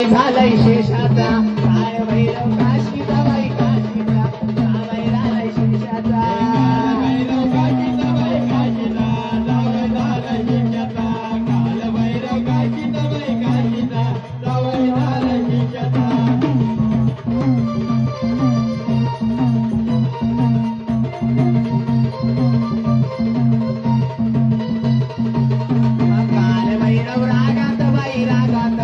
झालंय शेषाचा काय भैरव काशीचा बाई काशीचा जावई झालाय शेषाचा भैरव काशीचा बाई काशीचा जावई झालाय शेषाचा काल भैरव काशीचा बाई काशीचा जावई झालाय शेषाचा काल भैरव रागात बाई रागात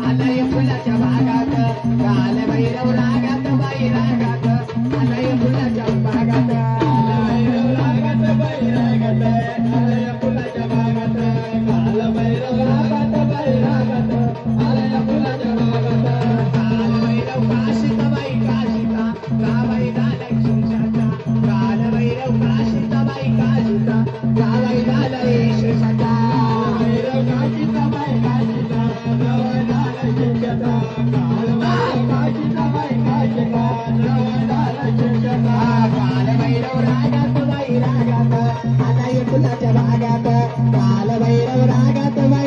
आलय फुलाच्या बागात काल भैरव रागात बाई रागात आलय फुलाच्या बागात भैरव रागात बाई रागात आलय फुलाच्या बागात काल भैरव रागात बाई रागात आलय फुलाच्या बागात काल भैरव काशीत बाई काशीता गावाई झालय शेषाचा काल भैरव काशीत बाई काशीता गावाई झालय शेषाचा भैरव काशीता बाई काशीता गावाई झालय शेषाचा काल भैरव काशीता बाई काशीता गावाई झालय शेषाचा काल भैरव रागात बाई रागात आलय फुलाच्या बागात काल भैरव रागात बाई